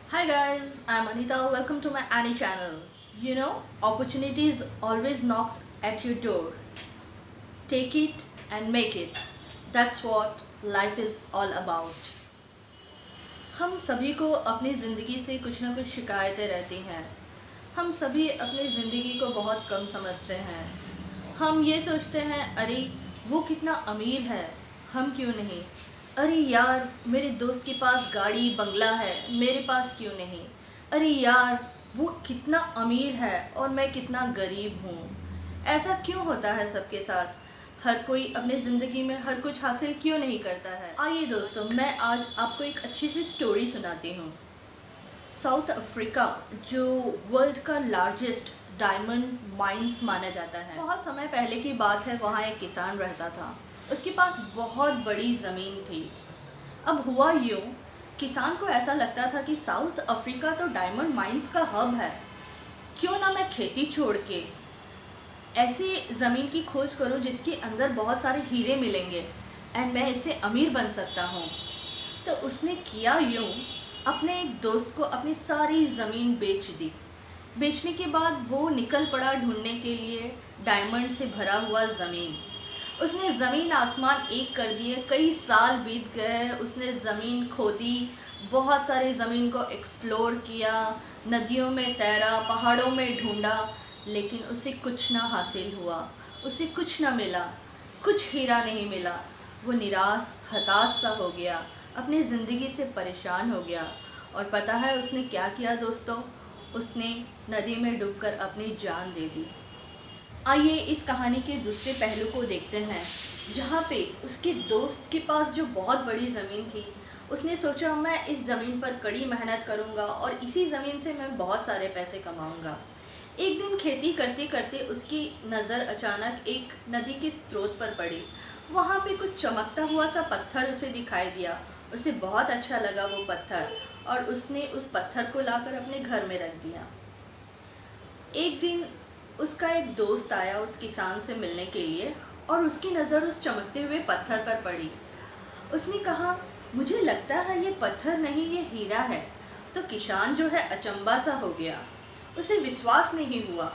Hi guys, I'm Anita. Welcome to my Annie channel. Opportunities always knocks at your door. Take it and make it. That's what life is all about. हम सभी को अपनी ज़िंदगी से कुछ ना कुछ शिकायतें रहती हैं। हम सभी अपनी ज़िंदगी को बहुत कम समझते हैं। हम ये सोचते हैं, अरे वो कितना अमीर है, हम क्यों नहीं। अरे यार, मेरे दोस्त के पास गाड़ी बंगला है, मेरे पास क्यों नहीं। अरे यार, वो कितना अमीर है और मैं कितना गरीब हूँ। ऐसा क्यों होता है सबके साथ। हर कोई अपनी ज़िंदगी में हर कुछ हासिल क्यों नहीं करता है। आइए दोस्तों, मैं आज आपको एक अच्छी सी स्टोरी सुनाती हूँ। साउथ अफ्रीका जो वर्ल्ड का लार्जेस्ट डायमंड माइंस माना जाता है, बहुत समय पहले की बात है। वहाँ एक किसान रहता था, उसके पास बहुत बड़ी ज़मीन थी। अब हुआ यूँ, किसान को ऐसा लगता था कि साउथ अफ्रीका तो डायमंड माइंस का हब है, क्यों ना मैं खेती छोड़ के ऐसी ज़मीन की खोज करूं जिसके अंदर बहुत सारे हीरे मिलेंगे एंड मैं इससे अमीर बन सकता हूं। तो उसने किया यूँ, अपने एक दोस्त को अपनी सारी ज़मीन बेच दी। बेचने के बाद वो निकल पड़ा ढूंढने के लिए डायमंड से भरा हुआ ज़मीन। उसने ज़मीन आसमान एक कर दिए, कई साल बीत गए, उसने ज़मीन खोदी, बहुत सारे ज़मीन को एक्सप्लोर किया, नदियों में तैरा, पहाड़ों में ढूंढा, लेकिन उसे कुछ ना हासिल हुआ, उसे कुछ ना मिला, कुछ हीरा नहीं मिला। वो निराश हताश सा हो गया, अपनी ज़िंदगी से परेशान हो गया। और पता है उसने क्या किया दोस्तों? उसने नदी में डूबकर अपनी जान दे दी। आइए इस कहानी के दूसरे पहलू को देखते हैं, जहाँ पे उसके दोस्त के पास जो बहुत बड़ी ज़मीन थी, उसने सोचा मैं इस ज़मीन पर कड़ी मेहनत करूँगा और इसी ज़मीन से मैं बहुत सारे पैसे कमाऊँगा। एक दिन खेती करते करते उसकी नज़र अचानक एक नदी के स्रोत पर पड़ी। वहाँ पे कुछ चमकता हुआ सा पत्थर उसे दिखाई दिया। उसे बहुत अच्छा लगा वो पत्थर, और उसने उस पत्थर को लाकर अपने घर में रख दिया। एक दिन उसका एक दोस्त आया उस किसान से मिलने के लिए, और उसकी नज़र उस चमकते हुए पत्थर पर पड़ी। उसने कहा, मुझे लगता है ये पत्थर नहीं, ये हीरा है। तो किसान जो है अचंभा सा हो गया, उसे विश्वास नहीं हुआ,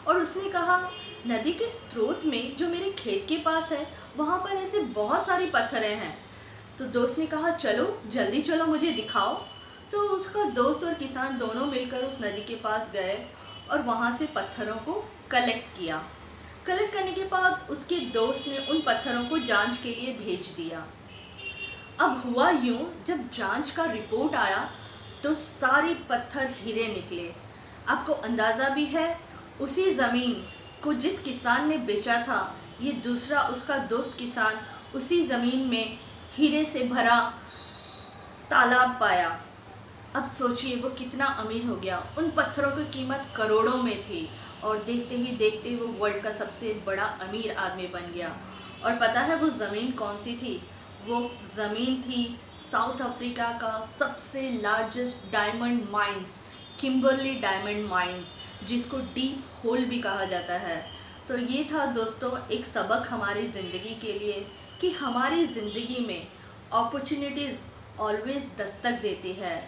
और उसने कहा, नदी के स्रोत में जो मेरे खेत के पास है, वहाँ पर ऐसे बहुत सारी पत्थरें हैं। तो दोस्त ने कहा, चलो जल्दी चलो, मुझे दिखाओ। तो उसका दोस्त और किसान दोनों मिलकर उस नदी के पास गए और वहाँ से पत्थरों को कलेक्ट किया। कलेक्ट करने के बाद उसके दोस्त ने उन पत्थरों को जांच के लिए भेज दिया। अब हुआ यूँ, जब जांच का रिपोर्ट आया तो सारे पत्थर हीरे निकले। आपको अंदाज़ा भी है, उसी ज़मीन को जिस किसान ने बेचा था, ये दूसरा उसका दोस्त किसान उसी ज़मीन में हीरे से भरा तालाब पाया। अब सोचिए वो कितना अमीर हो गया। उन पत्थरों की कीमत करोड़ों में थी, और देखते ही देखते वो वर्ल्ड का सबसे बड़ा अमीर आदमी बन गया। और पता है वो ज़मीन कौन सी थी? वो ज़मीन थी साउथ अफ्रीका का सबसे largest diamond mines, Kimberley diamond mines, जिसको डीप होल भी कहा जाता है। तो ये था दोस्तों एक सबक हमारी ज़िंदगी के लिए, कि हमारी ज़िंदगी में अपॉर्चुनिटीज़ ऑलवेज़ दस्तक देती है।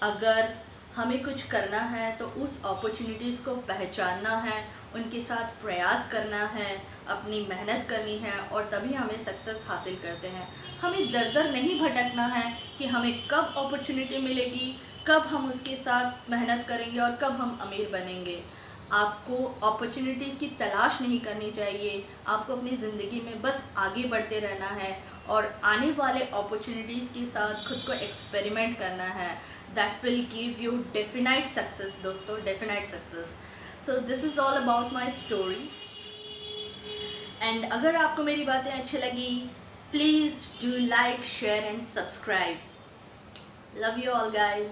अगर हमें कुछ करना है तो उस अपॉर्चुनिटीज़ को पहचानना है, उनके साथ प्रयास करना है, अपनी मेहनत करनी है, और तभी हमें सक्सेस हासिल करते हैं। हमें दर दर नहीं भटकना है कि हमें कब अपॉर्चुनिटी मिलेगी, कब हम उसके साथ मेहनत करेंगे और कब हम अमीर बनेंगे। आपको अपॉर्चुनिटी की तलाश नहीं करनी चाहिए, आपको अपनी ज़िंदगी में बस आगे बढ़ते रहना है और आने वाले अपॉर्चुनिटीज़ के साथ खुद को एक्सपेरिमेंट करना है। That will give you definite success दोस्तों, definite success. So this is all about my story. And अगर आपको मेरी बातें अच्छी लगी, please do like, share and subscribe. Love you all guys.